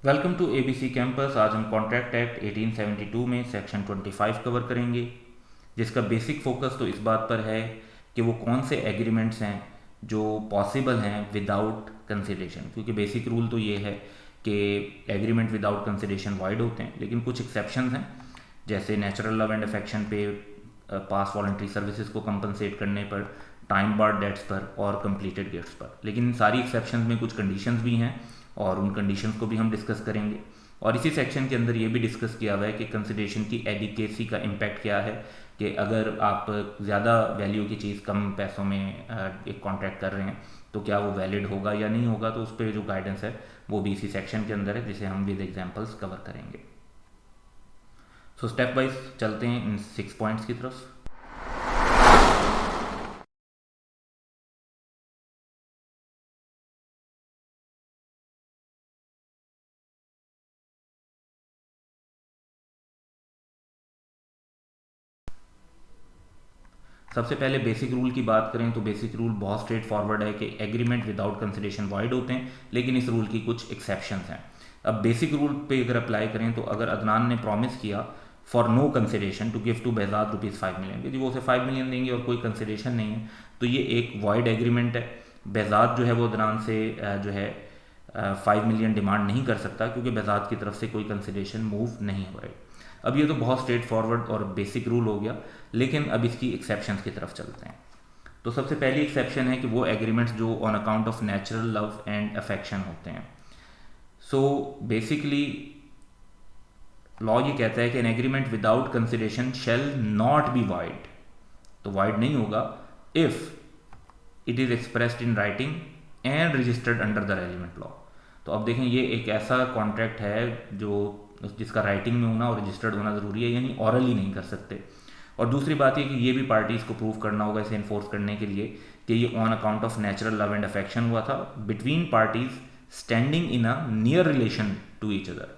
Welcome to ABC campus. आज हम contract act 1872 में सेक्शन 25 कवर करेंगे, जिसका बेसिक फोकस तो इस बात पर है कि वो कौन से एग्रीमेंट्स हैं जो पॉसिबल हैं विदाउट कंसिडरेशन। क्योंकि बेसिक रूल तो ये है कि एग्रीमेंट विदाउट कंसिडरेशन वाइड होते हैं, लेकिन कुछ एक्सेप्शंस हैं, जैसे नेचुरल लव एंड अफेक्शन पे, पास वॉलंटरी सर्विसेज को कंपनसेट करने पर, टाइम बार्ड डेट्स पर और कंप्लीटेड गिफ्ट्स पर। लेकिन इन सारी एक्सेप्शंस में कुछ कंडीशंस भी हैं और उन कंडीशंस को भी हम डिस्कस करेंगे। और इसी सेक्शन के अंदर ये भी डिस्कस किया हुआ है कि कंसिडरेशन की एडिकेसी का इम्पैक्ट क्या है, कि अगर आप ज़्यादा वैल्यू की चीज़ कम पैसों में एक कॉन्ट्रैक्ट कर रहे हैं तो क्या वो वैलिड होगा या नहीं होगा। तो उस पर जो गाइडेंस है वो भी इसी सेक्शन के अंदर है, जिसे हम विद एग्जांपल्स कवर करेंगे। सो स्टेप वाइज चलते हैं इन 6 पॉइंट्स की तरफ। सबसे पहले बेसिक रूल की बात करें तो बेसिक रूल बहुत स्ट्रेट फॉरवर्ड है कि एग्रीमेंट विदाउट कंसिडरेशन वाइड होते हैं, लेकिन इस रूल की कुछ एक्सेप्शंस हैं। अब बेसिक रूल पे अगर अप्लाई करें तो अगर अदनान ने प्रॉमिस किया for no consideration to give to Behzad ₹5 million, यदि वो उसे 5 मिलियन देंगे और कोई कंसिडरेशन नहीं है तो ये एक वाइड एग्रीमेंट है। बेहजाद जो है वो अदनान से जो है 5 मिलियन डिमांड नहीं कर सकता, क्योंकि बेहजाद की तरफ से कोई कंसिडरेशन मूव नहीं हुआ है। अब ये तो बहुत स्ट्रेट फॉरवर्ड और बेसिक रूल हो गया, लेकिन अब इसकी एक्सेप्शंस की तरफ चलते हैं। तो सबसे पहली एक्सेप्शन है कि वो एग्रीमेंट्स जो on account of natural love and affection होते हैं। सो बेसिकली लॉ ये कहता है कि an agreement without consideration shall not be wide, तो वाइड नहीं होगा if it is expressed in writing and registered under the relevant law. तो अब देखें, ये एक ऐसा कॉन्ट्रैक्ट है जो जिसका राइटिंग में होना और रजिस्टर्ड होना ज़रूरी है, यानी ऑरली नहीं कर सकते। और दूसरी बात ये कि ये भी पार्टीज़ को प्रूव करना होगा इसे इन्फोर्स करने के लिए कि ये on account of natural love and affection हुआ था between parties standing in a near relation to each other,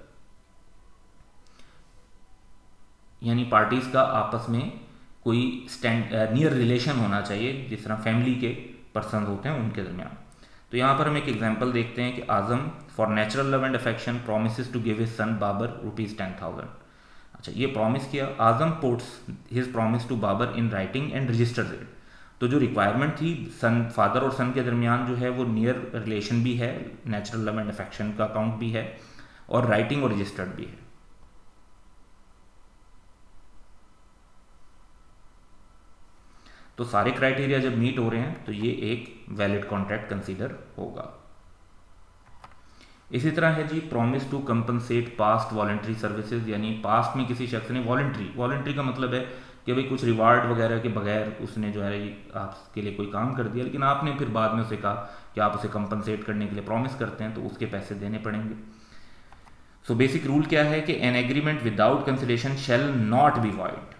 यानी पार्टीज का आपस में कोई नियर रिलेशन होना चाहिए, जिस तरह फैमिली के पर्सन होते हैं उनके दरमियान। तो यहाँ पर हम एक एग्जांपल देखते हैं कि Azam for natural love and affection promise to give his son Babar ₹10,000। अच्छा, ये प्रॉमिस किया, Azam puts his promise to Babar in writing and registers it. तो जो रिक्वायरमेंट थी सन, फादर और सन के दरमियान जो है वो नियर रिलेशन भी है, नेचुरल लव एंड अफेक्शन का अकाउंट भी है और राइटिंग और रजिस्टर्ड भी है। तो सारे क्राइटेरिया जब मीट हो रहे हैं तो ये एक वैलिड कॉन्ट्रैक्ट कंसीडर होगा। इसी तरह है जी promise to compensate past voluntary services, यानी पास्ट में किसी शख्स ने वॉलंटरी का मतलब है कि भाई कुछ रिवार्ड वगैरह के बगैर उसने जो है आपके लिए कोई काम कर दिया, लेकिन आपने फिर बाद में उसे कहा कि आप उसे कंपनसेट करने के लिए प्रॉमिस करते हैं तो उसके पैसे देने पड़ेंगे। सो बेसिक रूल क्या है कि an agreement without consideration shall not be void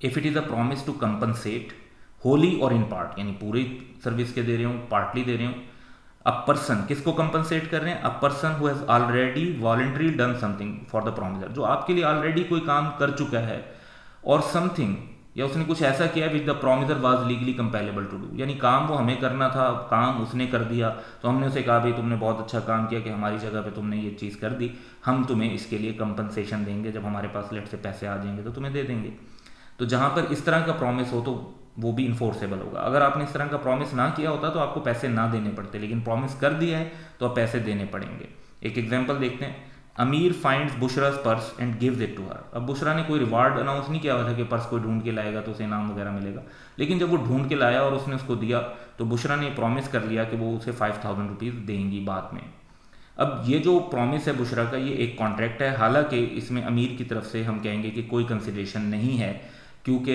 if it is a promise to compensate wholly और इन पार्ट, यानी पूरी सर्विस के दे रहे हूँ, पार्टली दे रहे हूँ। अ पर्सन, किसको कंपनसेट कर रहे हैं? A person who has already voluntary done something for the promisor, जो आपके लिए ऑलरेडी कोई काम कर चुका है, और समथिंग, या उसने कुछ ऐसा किया which the promisor was legally compellable to do, यानी काम वो हमें करना था, काम उसने कर दिया तो हमने उसे कहा भाई तुमने बहुत अच्छा काम किया कि हमारी जगह पे तुमने ये चीज़ कर दी, हम तुम्हें इसके लिए कंपनसेशन देंगे, जब हमारे पास लेट से पैसे आ जाएंगे तो तुम्हें दे देंगे। तो जहाँ पर इस तरह का प्रॉमिस हो तो वो भी इन्फोर्सेबल होगा। अगर आपने इस तरह का प्रॉमिस ना किया होता तो आपको पैसे ना देने पड़ते, लेकिन प्रॉमिस कर दिया है तो आप पैसे देने पड़ेंगे। एक एग्जांपल देखते हैं, Amir finds Bushra's purse and gives it to her. अब बुशरा ने कोई रिवार्ड अनाउंस नहीं किया हुआ था कि पर्स कोई ढूंढ के लाएगा तो उसे इनाम वगैरह मिलेगा, लेकिन जब वो ढूंढ के लाया और उसने उसको दिया तो बुशरा ने प्रॉमिस कर लिया कि वो उसे ₹5,000 देंगी बाद में। अब ये जो प्रॉमिस है बुशरा का, ये एक कॉन्ट्रैक्ट है, हालांकि इसमें अमीर की तरफ से हम कहेंगे कि कोई कंसिडरेशन नहीं है, क्योंकि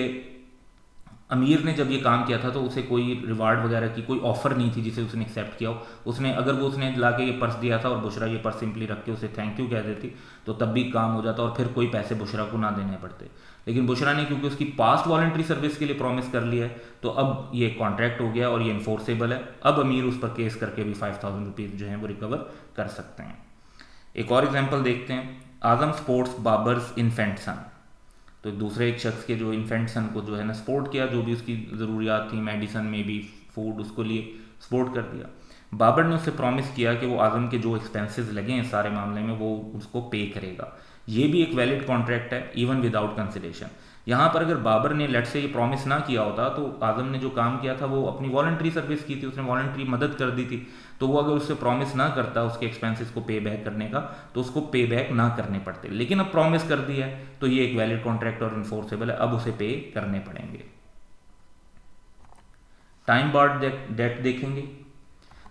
अमीर ने जब ये काम किया था तो उसे कोई रिवार्ड वगैरह की कोई ऑफर नहीं थी जिसे उसने एक्सेप्ट किया हो। उसने अगर वो उसने ला के ये पर्स दिया था और बुशरा ये पर्स सिंपली रख के उसे थैंक यू कह देती तो तब भी काम हो जाता और फिर कोई पैसे बुशरा को ना देने पड़ते। लेकिन बुशरा ने क्योंकि उसकी पास्ट वॉलंटरी सर्विस के लिए प्रॉमिस कर लिया है तो अब ये कॉन्ट्रैक्ट हो गया और ये इन्फोर्सेबल है। अब अमीर उस पर केस करके भी ₹5,000 जो है वो रिकवर कर सकते हैं। एक और एग्जाम्पल देखते हैं, आजम स्पोर्ट्स बाबर्स इन्फेंट सन। तो दूसरे एक शख्स के जो इन्फेंट सन को जो है ना सपोर्ट किया, जो भी उसकी ज़रूरियात थी, मेडिसन में भी, फूड, उसको लिए सपोर्ट कर दिया। बाबर ने उससे प्रॉमिस किया कि वो आजम के जो एक्सपेंसेस लगे हैं सारे मामले में वो उसको पे करेगा। ये भी एक वैलिड कॉन्ट्रैक्ट है इवन विदाउट कंसिडरेशन। यहाँ पर अगर बाबर ने लेट से ये प्रॉमिस ना किया होता तो आजम ने जो काम किया था वो अपनी वॉलंटरी सर्विस की थी, उसने वॉलंटरी मदद कर दी थी, तो वो अगर उससे प्रॉमिस ना करता उसके एक्सपेंसेस को पे बैक करने का तो उसको पे बैक ना करने पड़ते। लेकिन अब प्रॉमिस कर दिया है तो ये एक वैलिड कॉन्ट्रैक्ट और इन्फोर्सेबल है, अब उसे पे करने पड़ेंगे। टाइम बार्ड डेट देखेंगे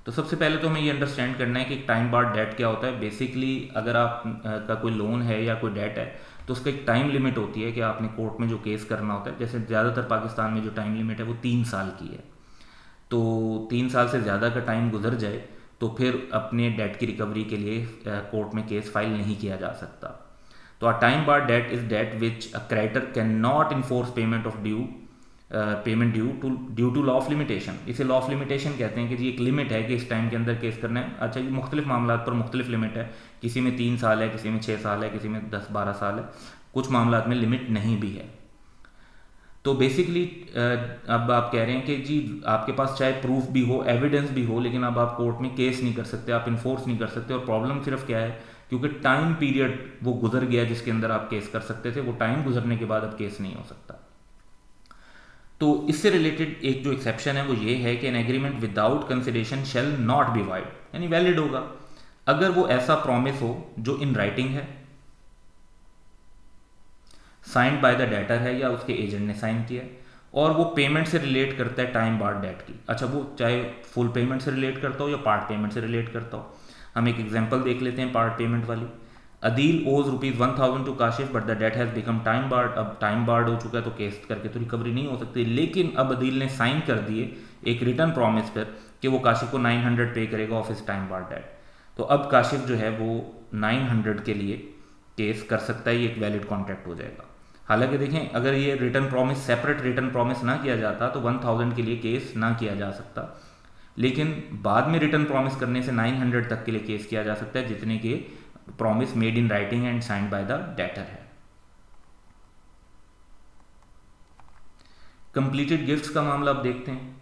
तो सबसे पहले तो हमें ये अंडरस्टैंड करना है कि टाइम बार्ड डेट क्या होता है। बेसिकली अगर आप का कोई लोन है या कोई डेट है तो उसका एक टाइम लिमिट होती है कि आपने कोर्ट में जो केस करना होता है। जैसे ज़्यादातर पाकिस्तान में जो टाइम लिमिट है वो 3 साल की है, तो 3 साल से ज़्यादा का टाइम गुजर जाए तो फिर अपने डेट की रिकवरी के लिए कोर्ट में केस फाइल नहीं किया जा सकता। तो a time barred debt is debt which a creditor can not enforce payment of payment due to law of limitation. इसे लॉ ऑफ लिमिटेशन कहते हैं कि जी एक लिमिट है कि इस टाइम के अंदर केस करना है। अच्छा, ये मुख्तलिफ मामला पर मुख्तलिफ लिमिट है, किसी में 3 साल है, किसी में 6 साल है, किसी में 10-12 साल है, कुछ मामला में लिमिट नहीं भी है। तो बेसिकली अब आप कह रहे हैं कि जी आपके पास चाहे प्रूफ भी हो, एविडेंस भी हो, लेकिन अब आप कोर्ट में केस नहीं कर सकते, आप इन्फोर्स नहीं कर सकते। और प्रॉब्लम सिर्फ क्या है, क्योंकि टाइम पीरियड वो गुजर गया जिसके अंदर आप केस कर सकते थे, वो टाइम गुजरने के बाद अब केस नहीं हो सकता। तो इससे रिलेटेड एक जो एक्सेप्शन है वो ये है कि an agreement without consideration shall not be wide, यानी वैलिड होगा अगर वो ऐसा प्रॉमिस हो जो इन राइटिंग है, साइंड बाय द डेटर है या उसके एजेंट ने साइन किया है, और वो पेमेंट से रिलेट करता है टाइम बार्ड डेट की। अच्छा, वो चाहे फुल पेमेंट से रिलेट करता हो या पार्ट पेमेंट से रिलेट करता हो। हम एक एग्जांपल देख लेते हैं पार्ट पेमेंट वाली। Adeel owes ₹1000 to Kashif but the debt has become time barred. अब टाइम बार्ड हो चुका है तो केस करके तो रिकवरी नहीं हो सकती, लेकिन अब अदील ने साइन कर दिए एक रिटर्न प्रॉमिस पर कि वो काशिफ को 900 पे करेगा ऑफ इस टाइम बार्ड डेट। तो अब काशिफ जो है वो 900 के लिए केस कर सकता है, ये एक वैलिड कॉन्ट्रैक्ट हो जाएगा। हालांकि देखें, अगर ये return promise separate return promise ना किया जाता तो 1000 के लिए केस ना किया जा सकता, लेकिन बाद में रिटर्न प्रॉमिस करने से 900 तक के लिए केस किया जा सकता है जितने के promise made in writing and signed by the debtor है। कंप्लीटेड गिफ्ट्स का मामला अब देखते हैं।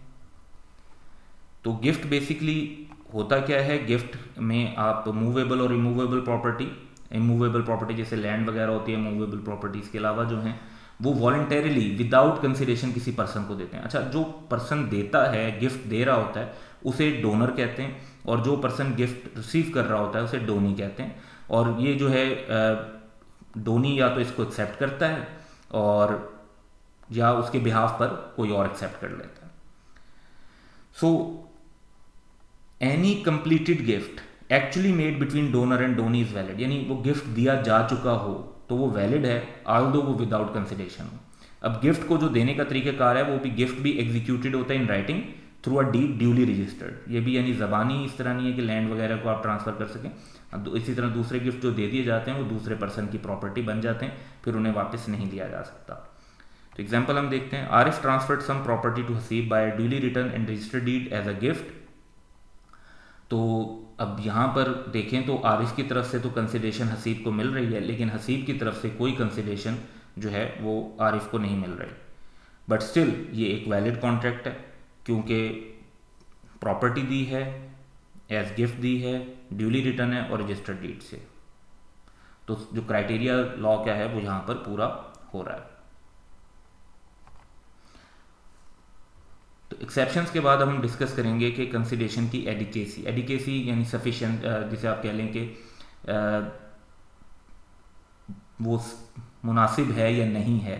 तो गिफ्ट बेसिकली होता क्या है, गिफ्ट में आप मूवेबल और इमूवेबल प्रॉपर्टी, इमूवेबल प्रॉपर्टी जैसे लैंड वगैरह होती है, मूवेबल प्रॉपर्टीज़ के अलावा जो हैं वो वॉलंटरीली विदाउट कंसिडरेशन किसी पर्सन को देते हैं। अच्छा, जो पर्सन देता है, गिफ्ट दे रहा होता है, उसे डोनर कहते हैं, और जो पर्सन गिफ्ट रिसीव कर रहा होता है उसे डोनी कहते हैं। और ये जो है डोनी या तो इसको एक्सेप्ट करता है और या उसके बिहाफ पर कोई और एक्सेप्ट कर लेता है। So any completed gift actually made between donor and donee is valid, यानी वो गिफ्ट दिया जा चुका हो तो वो वैलिड है, ऑल्दो वो विदाउट कंसिडरेशन हो। अब गिफ्ट को जो देने का तरीक़ाकार है वो भी, गिफ्ट भी एग्जीक्यूटेड होता है in writing through a deed duly registered. ये भी यानी ज़बानी इस तरह नहीं है कि लैंड वगैरह को आप ट्रांसफ़र कर सकें। अब इसी तरह दूसरे गिफ्ट जो दे दिए जाते हैं वो दूसरे पर्सन की प्रॉपर्टी बन जाते हैं, फिर उन्हें वापस नहीं दिया जा सकता। तो एग्जाम्पल हम देखते हैं, Arif transferred some property to Haseeb by duly written and registered deed as a gift. तो अब यहाँ पर देखें तो आरिफ की तरफ से तो कंसिडरेशन हसीब को मिल रही है, लेकिन हसीब की तरफ से कोई कंसिडरेशन जो है वो आरिफ को नहीं मिल रही। बट स्टिल ये एक वैलिड कॉन्ट्रैक्ट है क्योंकि प्रॉपर्टी दी है, एज गिफ्ट दी है, ड्यूली रिटर्न है और रजिस्टर्ड डीड से। तो जो क्राइटेरिया लॉ क्या है वो यहाँ पर पूरा हो रहा है। तो एक्सेप्शंस के बाद हम डिस्कस करेंगे कि कंसिडरेशन की एडिकेसी, एडिकेसी यानी सफिशिएंट, जिसे आप कह लें कि वो मुनासिब है या नहीं है।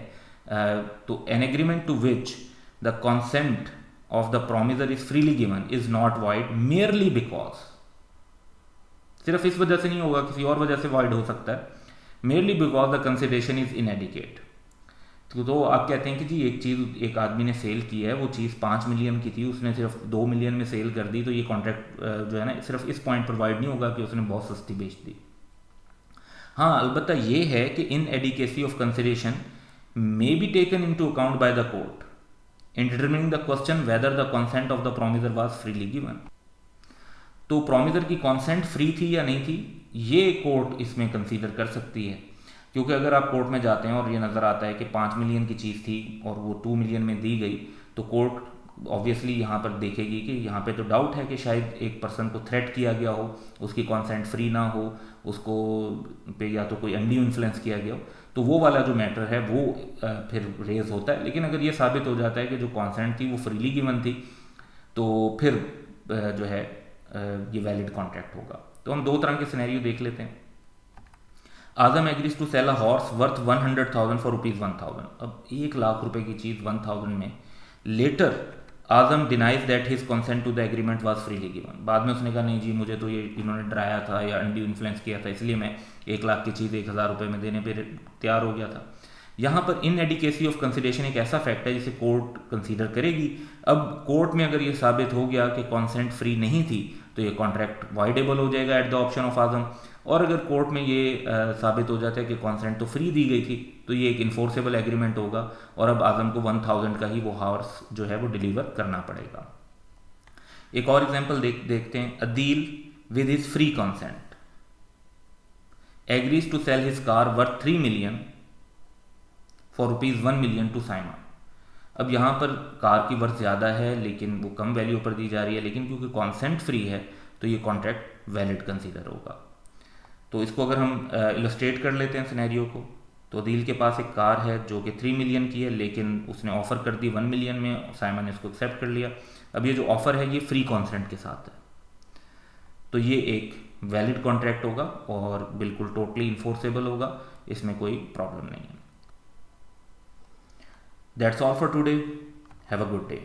तो an agreement to which the consent of the promiser is freely given is not void merely because, सिर्फ इस वजह से नहीं होगा, किसी और वजह से void हो सकता है, merely because the consideration is inadequate। तो आप कहते हैं कि जी एक चीज़ एक आदमी ने सेल की है, वो चीज़ 5 मिलियन की थी, उसने सिर्फ 2 मिलियन में सेल कर दी, तो ये कॉन्ट्रैक्ट जो है ना सिर्फ इस पॉइंट पर वाइड नहीं होगा कि उसने बहुत सस्ती बेच दी। हाँ, अलबत्ता ये है कि inadequacy of consideration may be taken into account by the court in determining the question whether the consent of the promiser was freely given। तो प्रॉमिसर की कॉन्सेंट फ्री थी या नहीं थी, ये कोर्ट इसमें कंसीडर कर सकती है। क्योंकि अगर आप कोर्ट में जाते हैं और ये नज़र आता है कि 5 मिलियन की चीज़ थी और वो 2 मिलियन में दी गई, तो कोर्ट ऑब्वियसली यहाँ पर देखेगी कि यहाँ पे तो डाउट है कि शायद एक पर्सन को थ्रेट किया गया हो, उसकी कॉन्सेंट फ्री ना हो, उसको पे या तो कोई अनड्यू इन्फ्लुएंस किया गया हो, तो वो वाला जो मैटर है वो फिर रेज होता है। लेकिन अगर ये साबित हो जाता है कि जो कॉन्सेंट थी वो फ्रीली गिवन थी, तो फिर जो है ये वैलिड कॉन्ट्रैक्ट होगा। तो हम दो तरह के सिनेरियो देख लेते हैं। Azam agrees to sell a horse worth 100,000 for ₹1,000। अब 1,00,000 रुपए की चीज़ 1,000 में, later Azam denies that his consent to the agreement was freely given. बाद में उसने कहा नहीं जी, मुझे तो ये इन्होंने डराया था या अनड्यू इन्फ्लुएंस किया था, इसलिए मैं 1,00,000 की चीज़ 1,000 रुपये में देने पर तैयार हो गया था। यहाँ पर इनएडिकेसी ऑफ कंसिडरेशन एक ऐसा फैक्ट है जिसे कोर्ट कंसीडर करेगी। अब कोर्ट में अगर ये साबित हो गया कि कॉन्सेंट फ्री नहीं थी, तो ये कॉन्ट्रैक्ट वाइडेबल हो जाएगा एट द ऑप्शन ऑफ आजम। और अगर कोर्ट में ये साबित हो जाता है कि कॉन्सेंट तो फ्री दी गई थी, तो ये एक इन्फोर्सेबल एग्रीमेंट होगा और अब आजम को 1,000 का ही वो हॉर्स जो है वो डिलीवर करना पड़ेगा। एक और एग्जांपल देखते हैं। Adeel with his free consent agrees to sell his car worth 3 million for ₹1 million to Simon. अब यहाँ पर कार की वर्थ ज़्यादा है लेकिन वो कम वैल्यू पर दी जा रही है, लेकिन क्योंकि कॉन्सेंट फ्री है तो ये कॉन्ट्रैक्ट वैलिड कंसीडर होगा। तो इसको अगर हम इलस्ट्रेट कर लेते हैं सिनेरियो को, तो अदील के पास एक कार है जो कि 3 मिलियन की है, लेकिन उसने ऑफ़र कर दी 1 मिलियन में, साइमन ने इसको एक्सेप्ट कर लिया। अब ये जो ऑफ़र है ये फ्री कॉन्सेंट के साथ है, तो ये एक वैलिड कॉन्ट्रैक्ट होगा और बिल्कुल टोटली इन्फोर्सेबल होगा, इसमें कोई प्रॉब्लम नहीं है। That's all for today. Have a good day.